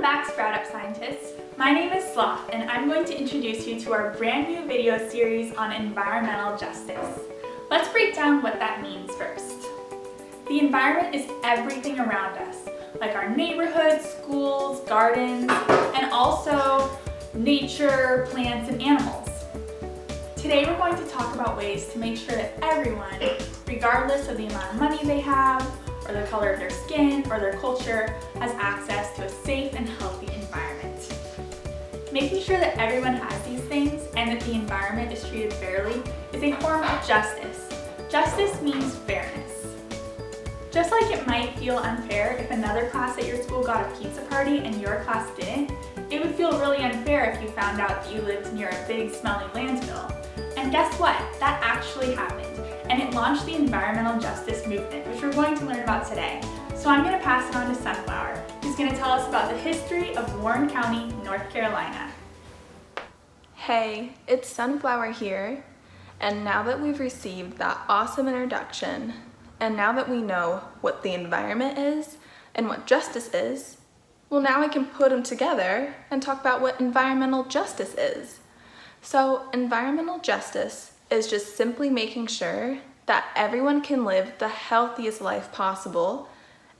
back, Sprout Up Scientists. My name is Sloth, and I'm going to introduce you to our brand new video series on environmental justice. Let's break down what that means first. The environment is everything around us, like our neighborhoods, schools, gardens, and also nature, plants, and animals. Today we're going to talk about ways to make sure that everyone, regardless of the amount of money they have, or the color of their skin, or their culture, has access to a safe and healthy environment. Making sure that everyone has these things and that the environment is treated fairly is a form of justice. Justice means fairness. Just like it might feel unfair if another class at your school got a pizza party and your class didn't, it would feel really unfair if you found out that you lived near a big smelly landfill. And guess what? That actually happened. And it launched the environmental justice movement, which we're going to learn about today. So I'm going to pass it on to Sunflower, who's going to tell us about the history of Warren County, North Carolina. Hey, it's Sunflower here. And now that we've received that awesome introduction, and now that we know what the environment is and what justice is, well, now we can put them together and talk about what environmental justice is. So environmental justice is just simply making sure that everyone can live the healthiest life possible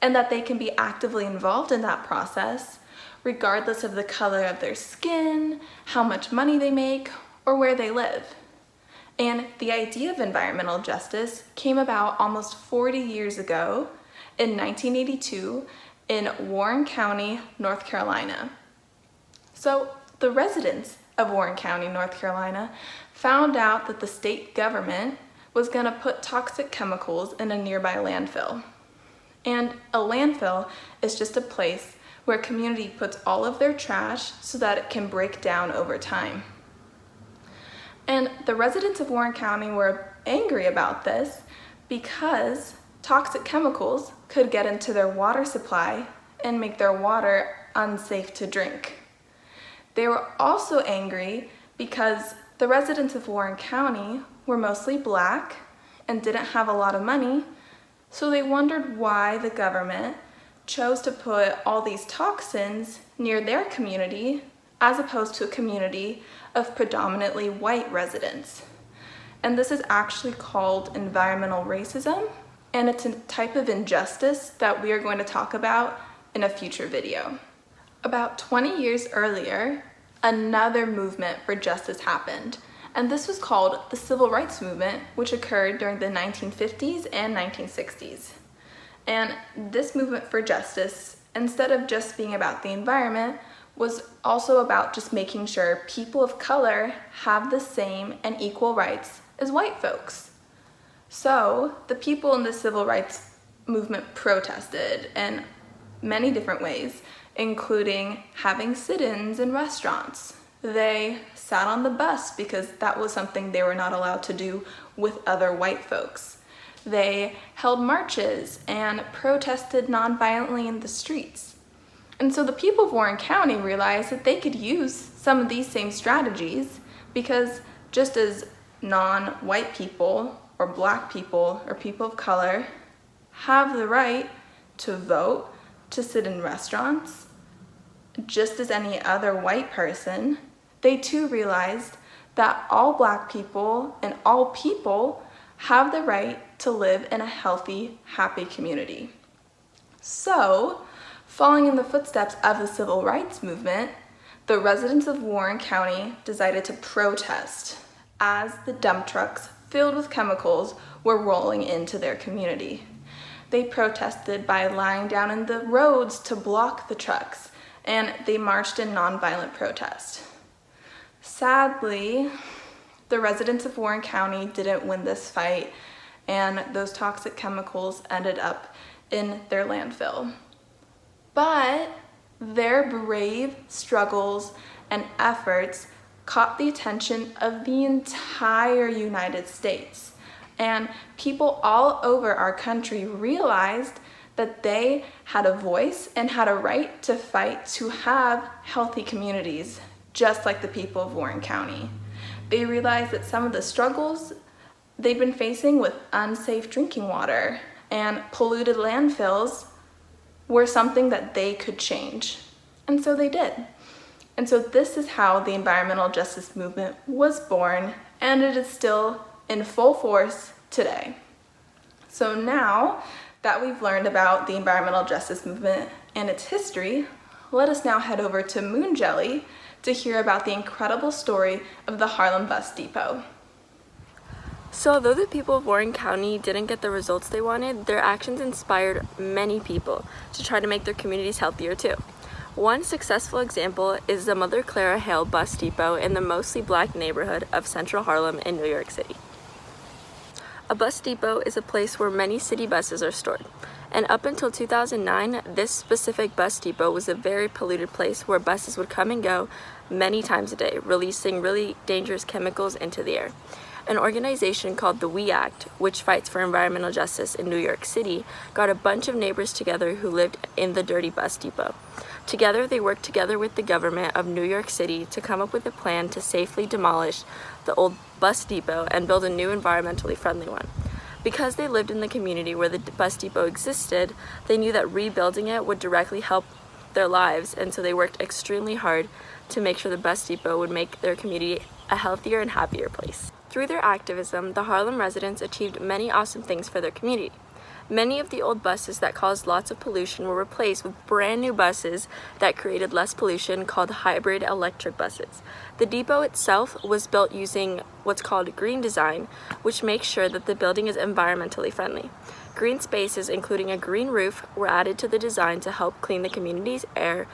and that they can be actively involved in that process, regardless of the color of their skin, how much money they make, or where they live. And the idea of environmental justice came about almost 40 years ago in 1982 in Warren County, North Carolina. So the residents of Warren County, North Carolina, found out that the state government was going to put toxic chemicals in a nearby landfill. And a landfill is just a place where a community puts all of their trash so that it can break down over time. And the residents of Warren County were angry about this because toxic chemicals could get into their water supply and make their water unsafe to drink. They were also angry because the residents of Warren County were mostly black and didn't have a lot of money, so they wondered why the government chose to put all these toxins near their community as opposed to a community of predominantly white residents. And this is actually called environmental racism, and it's a type of injustice that we are going to talk about in a future video. About 20 years earlier, another movement for justice happened, and this was called the Civil Rights Movement, which occurred during the 1950s and 1960s. And this movement for justice, instead of just being about the environment, was also about just making sure people of color have the same and equal rights as white folks. So the people in the Civil Rights Movement protested in many different ways, including having sit-ins in restaurants. They sat on the bus because that was something they were not allowed to do with other white folks. They held marches and protested nonviolently in the streets. And so the people of Warren County realized that they could use some of these same strategies because just as non-white people or black people or people of color have the right to vote, to sit in restaurants, just as any other white person, they too realized that all black people and all people have the right to live in a healthy, happy community. So, following in the footsteps of the Civil Rights Movement, the residents of Warren County decided to protest as the dump trucks filled with chemicals were rolling into their community. They protested by lying down in the roads to block the trucks, and they marched in nonviolent protest. Sadly, the residents of Warren County didn't win this fight, and those toxic chemicals ended up in their landfill. But their brave struggles and efforts caught the attention of the entire United States. And people all over our country realized that they had a voice and had a right to fight to have healthy communities, just like the people of Warren County. They realized that some of the struggles they'd been facing with unsafe drinking water and polluted landfills were something that they could change. And so they did. And so this is how the environmental justice movement was born, and it is still in full force today. So now that we've learned about the environmental justice movement and its history, let us now head over to Moon Jelly to hear about the incredible story of the Harlem Bus Depot. So although the people of Warren County didn't get the results they wanted, their actions inspired many people to try to make their communities healthier too. One successful example is the Mother Clara Hale Bus Depot in the mostly black neighborhood of Central Harlem in New York City. A bus depot is a place where many city buses are stored. And up until 2009, this specific bus depot was a very polluted place where buses would come and go many times a day, releasing really dangerous chemicals into the air. An organization called the We Act, which fights for environmental justice in New York City, got a bunch of neighbors together who lived in the dirty bus depot. Together, they worked together with the government of New York City to come up with a plan to safely demolish the old bus depot and build a new environmentally friendly one. Because they lived in the community where the bus depot existed, they knew that rebuilding it would directly help their lives, and so they worked extremely hard to make sure the bus depot would make their community a healthier and happier place. Through their activism, the Harlem residents achieved many awesome things for their community. Many of the old buses that caused lots of pollution were replaced with brand new buses that created less pollution, called hybrid electric buses. The depot itself was built using what's called green design, which makes sure that the building is environmentally friendly. Green spaces, including a green roof, were added to the design to help clean the community's air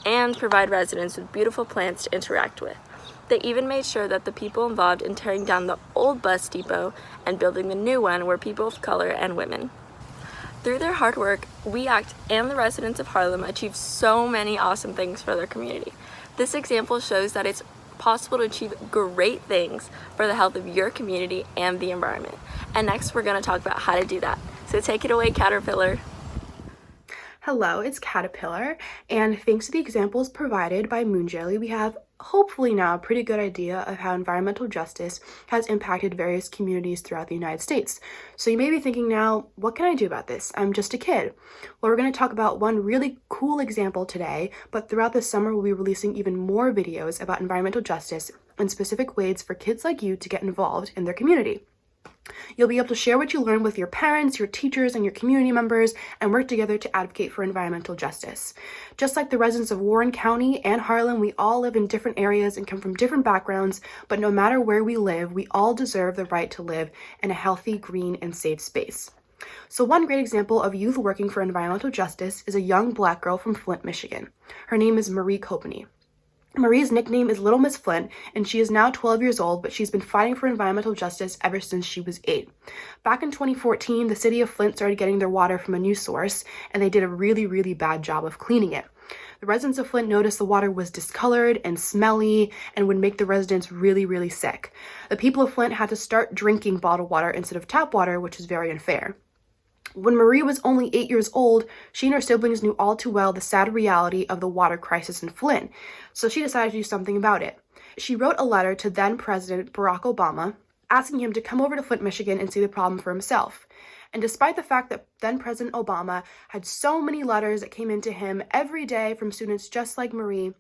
and provide residents with beautiful plants to interact with. They even made sure that the people involved in tearing down the old bus depot and building the new one were people of color and women. Through their hard work, We Act and the residents of Harlem achieved so many awesome things for their community. This example shows that it's possible to achieve great things for the health of your community and the environment. And next, we're going to talk about how to do that. So take it away, Caterpillar. Hello, it's Caterpillar, and thanks to the examples provided by Moon Jelly, we have hopefully now a pretty good idea of how environmental justice has impacted various communities throughout the United States. So you may be thinking now, what can I do about this? I'm just a kid. Well, we're going to talk about one really cool example today, but throughout the summer we'll be releasing even more videos about environmental justice and specific ways for kids like you to get involved in their community. You'll be able to share what you learn with your parents, your teachers, and your community members, and work together to advocate for environmental justice. Just like the residents of Warren County and Harlem, we all live in different areas and come from different backgrounds, but no matter where we live, we all deserve the right to live in a healthy, green, and safe space. So one great example of youth working for environmental justice is a young Black girl from Flint, Michigan. Her name is Marie Copany. Marie's nickname is Little Miss Flint, and she is now 12 years old, but she's been fighting for environmental justice ever since she was 8. Back in 2014, the city of Flint started getting their water from a new source, and they did a really bad job of cleaning it. The residents of Flint noticed the water was discolored and smelly and would make the residents really sick. The people of Flint had to start drinking bottled water instead of tap water, which is very unfair. When Marie was only 8 years old, she and her siblings knew all too well the sad reality of the water crisis in Flint, so she decided to do something about it. She wrote a letter to then President Barack Obama, asking him to come over to Flint, Michigan and see the problem for himself. And despite the fact that then President Obama had so many letters that came into him every day from students just like Marie,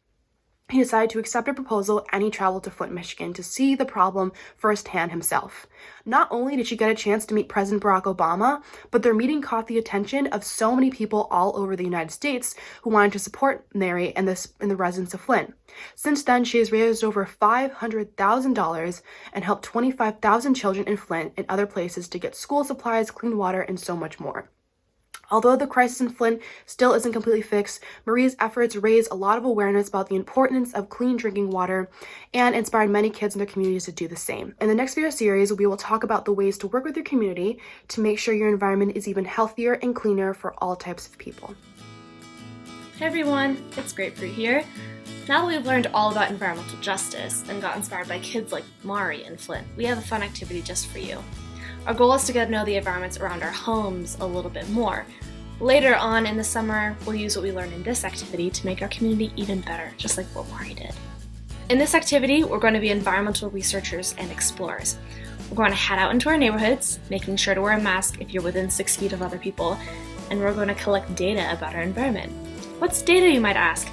he decided to accept her proposal and he traveled to Flint, Michigan to see the problem firsthand himself. Not only did she get a chance to meet President Barack Obama, but their meeting caught the attention of so many people all over the United States who wanted to support Mary and the residents of Flint. Since then, she has raised over $500,000 and helped 25,000 children in Flint and other places to get school supplies, clean water, and so much more. Although the crisis in Flint still isn't completely fixed, Marie's efforts raised a lot of awareness about the importance of clean drinking water and inspired many kids in their communities to do the same. In the next video series, we will talk about the ways to work with your community to make sure your environment is even healthier and cleaner for all types of people. Hey everyone, it's Grapefruit here. Now that we've learned all about environmental justice and got inspired by kids like Mari and Flint, we have a fun activity just for you. Our goal is to get to know the environments around our homes a little bit more. Later on in the summer, we'll use what we learned in this activity to make our community even better, just like what Mari did. In this activity, we're going to be environmental researchers and explorers. We're going to head out into our neighborhoods, making sure to wear a mask if you're within 6 feet of other people, and we're going to collect data about our environment. What's data, you might ask?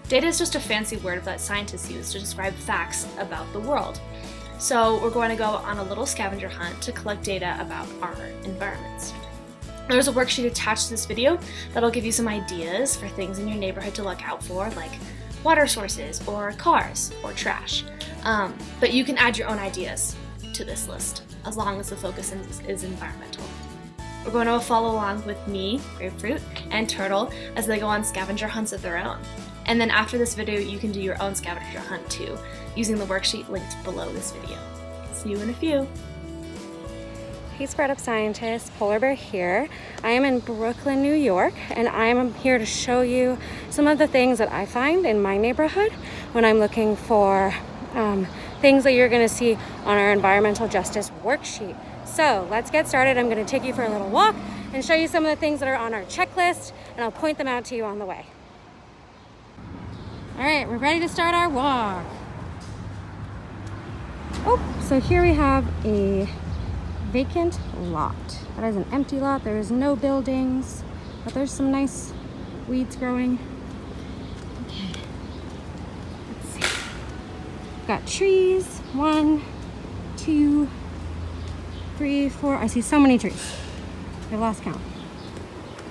Data is just a fancy word that scientists use to describe facts about the world. So we're going to go on a little scavenger hunt to collect data about our environments. There's a worksheet attached to this video that'll give you some ideas for things in your neighborhood to look out for, like water sources or cars or trash. But you can add your own ideas to this list as long as the focus is environmental. We're going to follow along with me, Grapefruit, and Turtle as they go on scavenger hunts of their own. And then after this video, you can do your own scavenger hunt too, using the worksheet linked below this video. See you in a few. Hey Spread Up Scientists, Polar Bear here. I am in Brooklyn, New York, and I am here to show you some of the things that I find in my neighborhood when I'm looking for things that you're gonna see on our environmental justice worksheet. So let's get started. I'm gonna take you for a little walk and show you some of the things that are on our checklist, and I'll point them out to you on the way. All right, we're ready to start our walk. Oh, so here we have a vacant lot. That is an empty lot. There is no buildings, but there's some nice weeds growing. Okay, let's see. We've got trees. 1, 2, 3, 4. I see so many trees. I've lost count.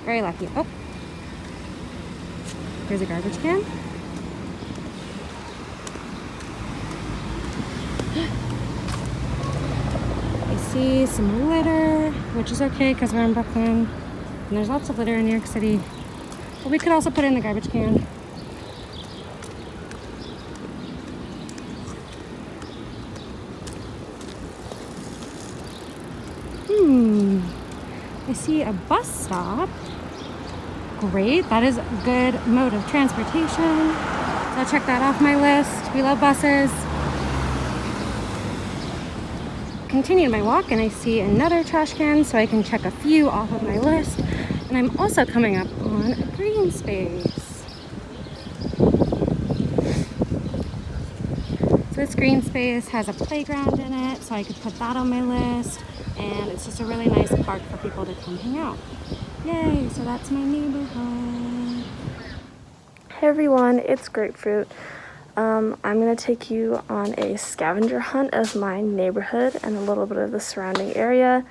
Very lucky. Oh, here's a garbage can. I see some litter, which is okay because we're in Brooklyn and there's lots of litter in New York City. But we could also put it in the garbage can. I see a bus stop. Great, that is a good mode of transportation. So I'll check that off my list. We love buses. Continue my walk and I see another trash can, so I can check a few off of my list. And I'm also coming up on a green space. So this green space has a playground in it, so I could put that on my list. And it's just a really nice park for people to come hang out. Yay, so that's my neighborhood. Hey everyone, it's Grapefruit. I'm gonna take you on a scavenger hunt of my neighborhood and a little bit of the surrounding area,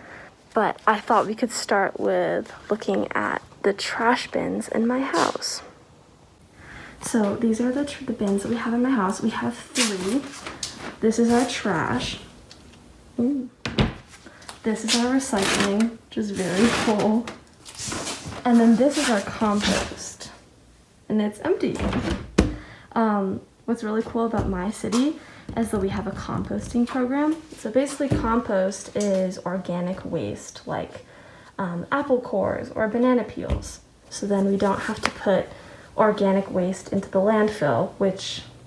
but I thought we could start with looking at the trash bins in my house. So these are the bins that we have in my house. We have 3. This is our trash. Ooh. This is our recycling, which is very full. And then this is our compost, and it's empty. What's really cool about my city is that we have a composting program. So basically compost is organic waste like apple cores or banana peels. So then we don't have to put organic waste into the landfill,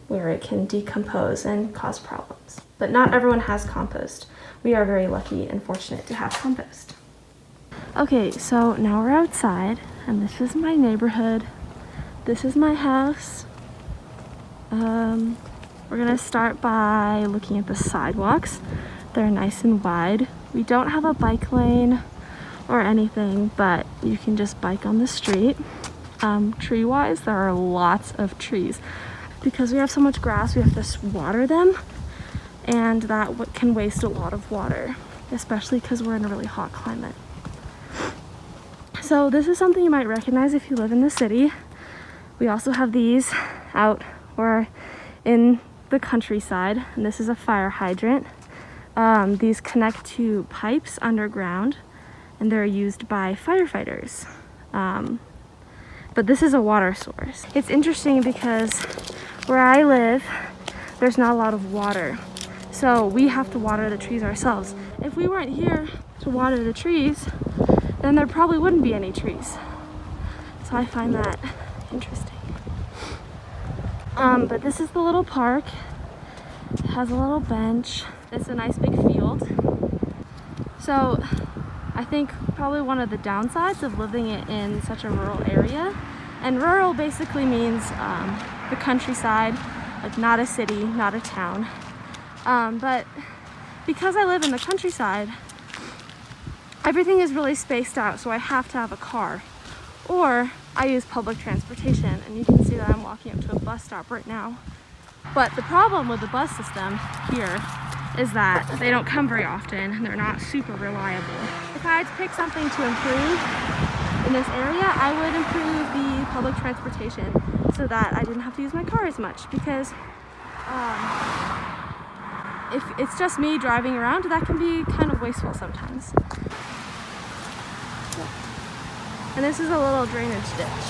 where it can decompose and cause problems. But not everyone has compost. We are very lucky and fortunate to have compost. Okay, so now we're outside, and this is my neighborhood. This is my house. We're gonna start by looking at the sidewalks. They're nice and wide. We don't have a bike lane or anything, but you can just bike on the street. Tree-wise, there are lots of trees. Because we have so much grass, we have to water them, and that can waste a lot of water, especially because we're in a really hot climate. So this is something you might recognize if you live in the city. We also have these out or in the countryside, and this is a fire hydrant. These connect to pipes underground, and they're used by firefighters. But this is a water source. It's interesting because where I live, there's not a lot of water. So we have to water the trees ourselves. If we weren't here to water the trees, then there probably wouldn't be any trees. So I find that interesting. But this is the little park. It has a little bench. It's a nice big field. So I think probably one of the downsides of living in such a rural area, and rural basically means the countryside, like not a city, not a town. But because I live in the countryside, everything is really spaced out, so I have to have a car. Or I use public transportation, and you can see that I'm walking up to a bus stop right now. But the problem with the bus system here is that they don't come very often and they're not super reliable. If I had to pick something to improve in this area, I would improve the public transportation so that I didn't have to use my car as much, because if it's just me driving around, that can be kind of wasteful sometimes. And this is a little drainage ditch.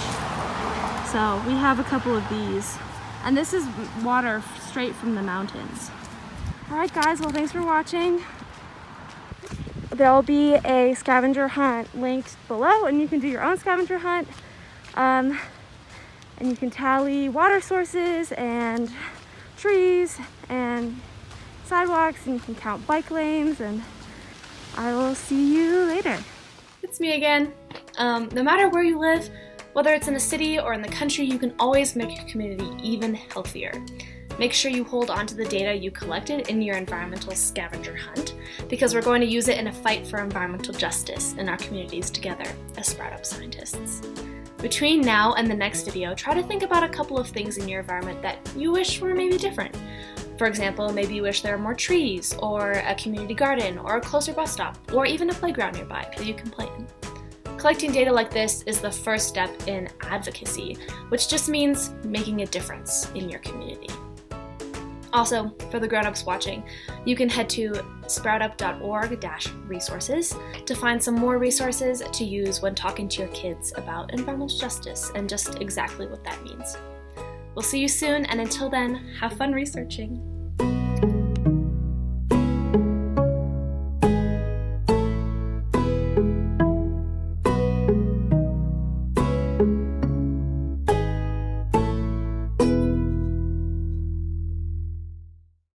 So we have a couple of these. And this is water straight from the mountains. All right, guys, well, thanks for watching. There'll be a scavenger hunt linked below, and you can do your own scavenger hunt. And you can tally water sources and trees and sidewalks, and you can count bike lanes, and I will see you later. It's me again. No matter where you live, whether it's in a city or in the country, you can always make your community even healthier. Make sure you hold on to the data you collected in your environmental scavenger hunt, because we're going to use it in a fight for environmental justice in our communities together as Sprout Up scientists. Between now and the next video, try to think about a couple of things in your environment that you wish were maybe different. For example, maybe you wish there were more trees, or a community garden, or a closer bus stop, or even a playground nearby that you can play in. Collecting data like this is the first step in advocacy, which just means making a difference in your community. Also, for the grown-ups watching, you can head to sproutup.org/resources to find some more resources to use when talking to your kids about environmental justice and just exactly what that means. We'll see you soon, and until then, have fun researching.